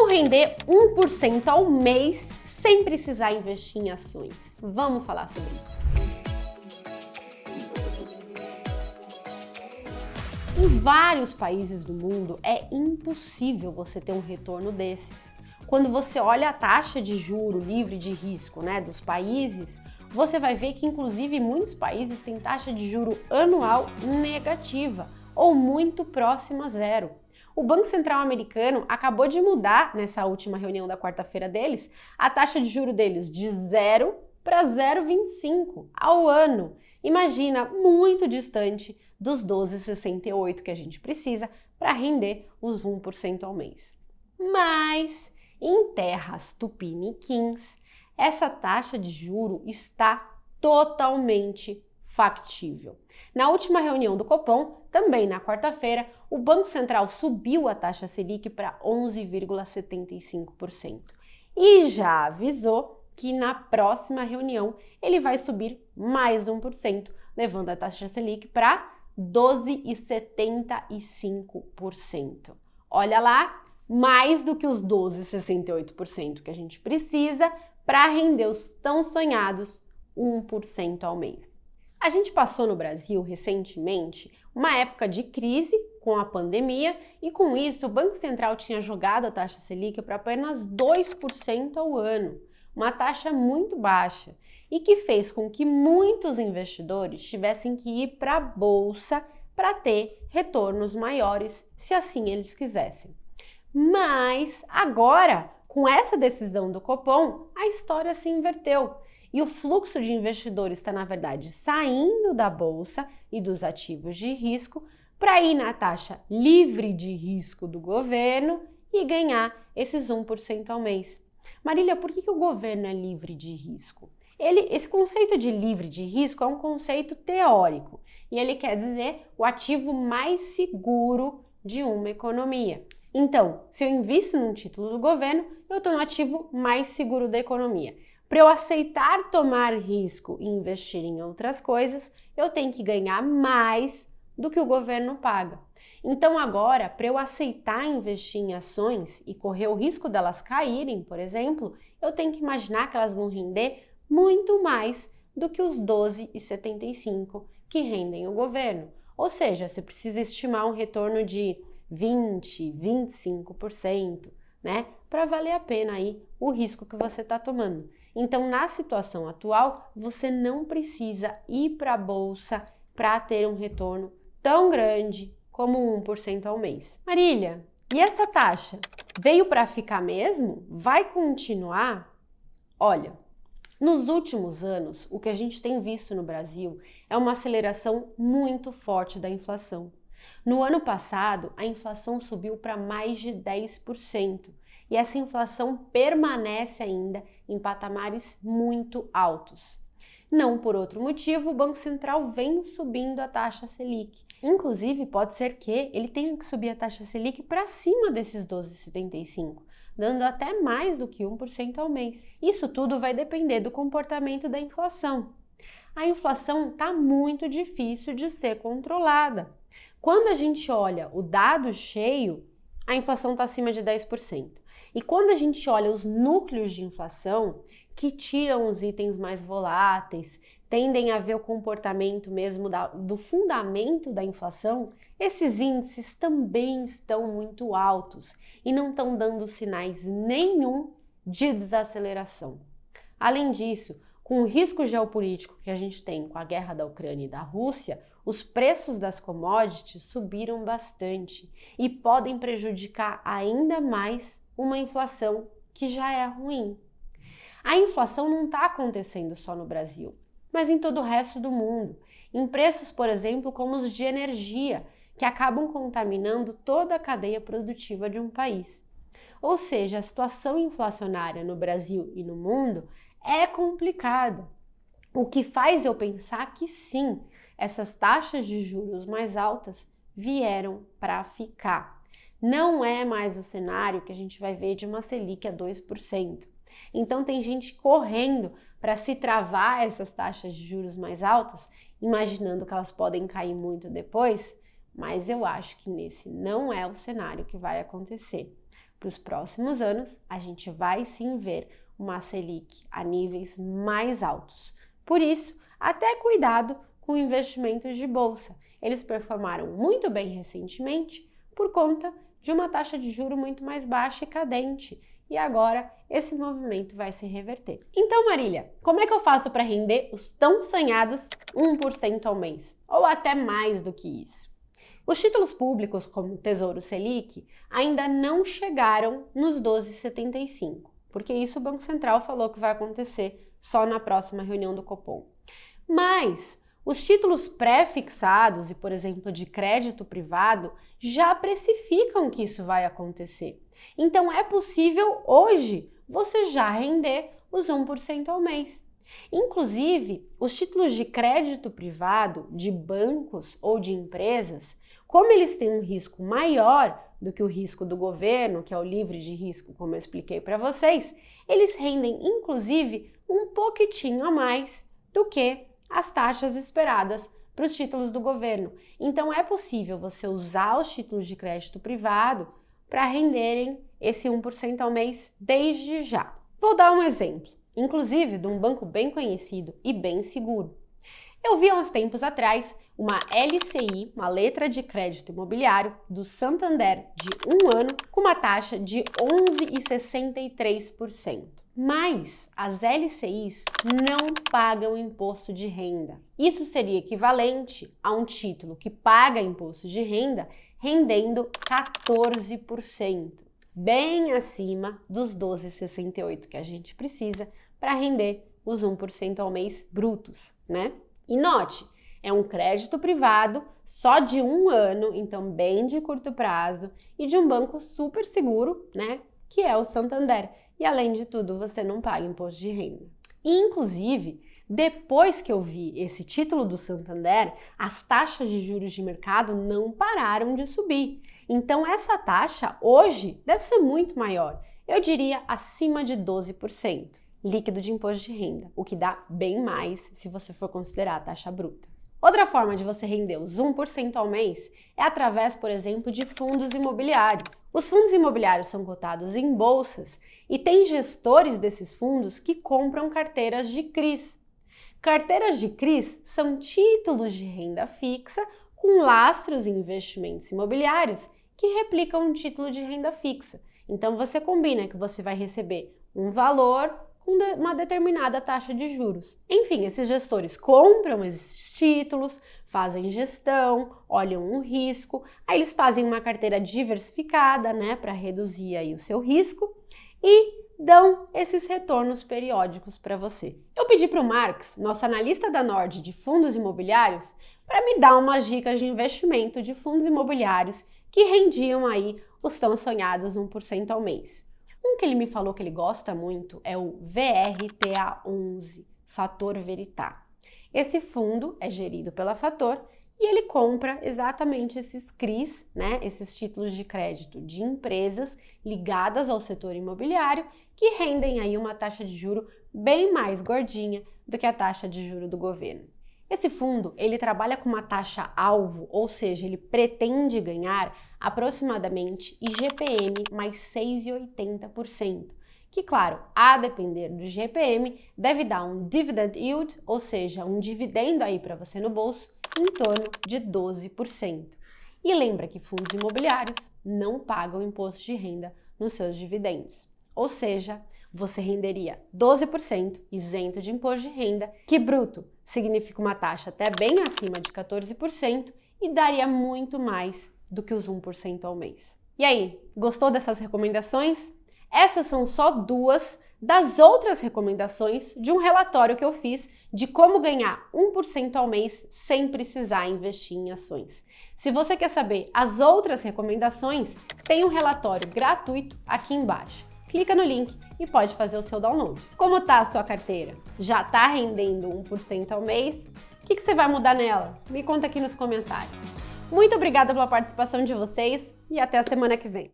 Como render 1% ao mês sem precisar investir em ações? Vamos falar sobre isso. Em vários países do mundo é impossível você ter um retorno desses. Quando você olha a taxa de juro livre de risco, dos países, você vai ver que inclusive muitos países têm taxa de juro anual negativa ou muito próxima a zero. O Banco Central americano acabou de mudar, nessa última reunião da quarta-feira deles, a taxa de juro deles de 0 para 0,25 ao ano. Imagina, muito distante dos 12,68 que a gente precisa para render os 1% ao mês. Mas, em terras tupiniquins, essa taxa de juro está totalmente factível. Na última reunião do Copom, também na quarta-feira, o Banco Central subiu a taxa Selic para 11,75% e já avisou que na próxima reunião ele vai subir mais 1%, levando a taxa Selic para 12,75%. Olha lá, mais do que os 12,68% que a gente precisa para render os tão sonhados 1% ao mês. A gente passou no Brasil recentemente uma época de crise com a pandemia e com isso o Banco Central tinha jogado a taxa Selic para apenas 2% ao ano, uma taxa muito baixa e que fez com que muitos investidores tivessem que ir para a bolsa para ter retornos maiores, se assim eles quisessem. Mas agora, com essa decisão do Copom, a história se inverteu. E o fluxo de investidores está, na verdade, saindo da bolsa e dos ativos de risco para ir na taxa livre de risco do governo e ganhar esses 1% ao mês. Marília, por que o governo é livre de risco? Esse conceito de livre de risco é um conceito teórico e ele quer dizer o ativo mais seguro de uma economia. Então, se eu invisto num título do governo, eu estou no ativo mais seguro da economia. Para eu aceitar tomar risco e investir em outras coisas, eu tenho que ganhar mais do que o governo paga. Então agora, para eu aceitar investir em ações e correr o risco delas caírem, por exemplo, eu tenho que imaginar que elas vão render muito mais do que os 12,75 que rendem o governo. Ou seja, você precisa estimar um retorno de 20, 25%, para valer a pena aí o risco que você está tomando. Então, na situação atual, você não precisa ir para a bolsa para ter um retorno tão grande como 1% ao mês. Marília, e essa taxa veio para ficar mesmo? Vai continuar? Olha, nos últimos anos, o que a gente tem visto no Brasil é uma aceleração muito forte da inflação. No ano passado, a inflação subiu para mais de 10%. E essa inflação permanece ainda em patamares muito altos. Não por outro motivo, o Banco Central vem subindo a taxa Selic. Inclusive, pode ser que ele tenha que subir a taxa Selic para cima desses 12,75, dando até mais do que 1% ao mês. Isso tudo vai depender do comportamento da inflação. A inflação está muito difícil de ser controlada. Quando a gente olha o dado cheio, a inflação está acima de 10%. E quando a gente olha os núcleos de inflação, que tiram os itens mais voláteis, tendem a ver o comportamento mesmo do fundamento da inflação, esses índices também estão muito altos e não estão dando sinais nenhum de desaceleração. Além disso, com o risco geopolítico que a gente tem com a guerra da Ucrânia e da Rússia, os preços das commodities subiram bastante e podem prejudicar ainda mais uma inflação que já é ruim. A inflação não está acontecendo só no Brasil, mas em todo o resto do mundo, em preços, por exemplo, como os de energia, que acabam contaminando toda a cadeia produtiva de um país. Ou seja, a situação inflacionária no Brasil e no mundo é complicada, o que faz eu pensar que sim, essas taxas de juros mais altas vieram para ficar. Não é mais o cenário que a gente vai ver de uma Selic a 2%. Então tem gente correndo para se travar essas taxas de juros mais altas, imaginando que elas podem cair muito depois, mas eu acho que nesse não é o cenário que vai acontecer. Para os próximos anos, a gente vai sim ver uma Selic a níveis mais altos. Por isso, até cuidado com investimentos de bolsa. Eles performaram muito bem recentemente por conta de uma taxa de juro muito mais baixa e cadente. E agora esse movimento vai se reverter. Então, Marília, como é que eu faço para render os tão sonhados 1% ao mês? Ou até mais do que isso? Os títulos públicos, como o Tesouro Selic, ainda não chegaram nos 12,75, porque isso o Banco Central falou que vai acontecer só na próxima reunião do Copom. Mas os títulos pré-fixados e, por exemplo, de crédito privado, já precificam que isso vai acontecer. Então é possível hoje você já render os 1% ao mês. Inclusive, os títulos de crédito privado de bancos ou de empresas, como eles têm um risco maior do que o risco do governo, que é o livre de risco, como eu expliquei para vocês, eles rendem inclusive um pouquitinho a mais do que as taxas esperadas para os títulos do governo. Então é possível você usar os títulos de crédito privado para renderem esse 1% ao mês desde já. Vou dar um exemplo, inclusive de um banco bem conhecido e bem seguro. Eu vi há uns tempos atrás uma LCI, uma letra de crédito imobiliário, do Santander de 1 ano com uma taxa de 11,63%. Mas as LCIs não pagam imposto de renda. Isso seria equivalente a um título que paga imposto de renda rendendo 14%, bem acima dos 12,68% que a gente precisa para render os 1% ao mês brutos, né? E note, é um crédito privado só de 1 ano, então bem de curto prazo, e de um banco super seguro, né? Que é o Santander. E além de tudo, você não paga imposto de renda. E, inclusive, depois que eu vi esse título do Santander, as taxas de juros de mercado não pararam de subir. Então essa taxa hoje deve ser muito maior. Eu diria acima de 12%, líquido de imposto de renda, o que dá bem mais se você for considerar a taxa bruta. Outra forma de você render os 1% ao mês é através, por exemplo, de fundos imobiliários. Os fundos imobiliários são cotados em bolsas e tem gestores desses fundos que compram carteiras de CRIs. Carteiras de CRIs são títulos de renda fixa com lastros em investimentos imobiliários que replicam um título de renda fixa. Então você combina que você vai receber um valor com uma determinada taxa de juros. Enfim, esses gestores compram esses títulos, fazem gestão, olham o risco, aí eles fazem uma carteira diversificada, né, para reduzir aí o seu risco e dão esses retornos periódicos para você. Eu pedi para o Marx, nosso analista da Nord de fundos imobiliários, para me dar umas dicas de investimento de fundos imobiliários que rendiam aí os tão sonhados 1% ao mês. Um que ele me falou que ele gosta muito é o VRTA11, Fator Veritá. Esse fundo é gerido pela Fator e ele compra exatamente esses CRIs, né, esses títulos de crédito de empresas ligadas ao setor imobiliário que rendem aí uma taxa de juro bem mais gordinha do que a taxa de juro do governo. Esse fundo, ele trabalha com uma taxa alvo, ou seja, ele pretende ganhar aproximadamente IGPM mais 6,80%, que, claro, a depender do IGPM, deve dar um dividend yield, ou seja, um dividendo aí para você no bolso, em torno de 12%. E lembra que fundos imobiliários não pagam imposto de renda nos seus dividendos, ou seja, você renderia 12% isento de imposto de renda, que bruto significa uma taxa até bem acima de 14% e daria muito mais do que os 1% ao mês. E aí, gostou dessas recomendações? Essas são só 2 das outras recomendações de um relatório que eu fiz de como ganhar 1% ao mês sem precisar investir em ações. Se você quer saber as outras recomendações, tem um relatório gratuito aqui embaixo. Clica no link e pode fazer o seu download. Como tá a sua carteira? Já tá rendendo 1% ao mês? O que você vai mudar nela? Me conta aqui nos comentários. Muito obrigada pela participação de vocês e até a semana que vem.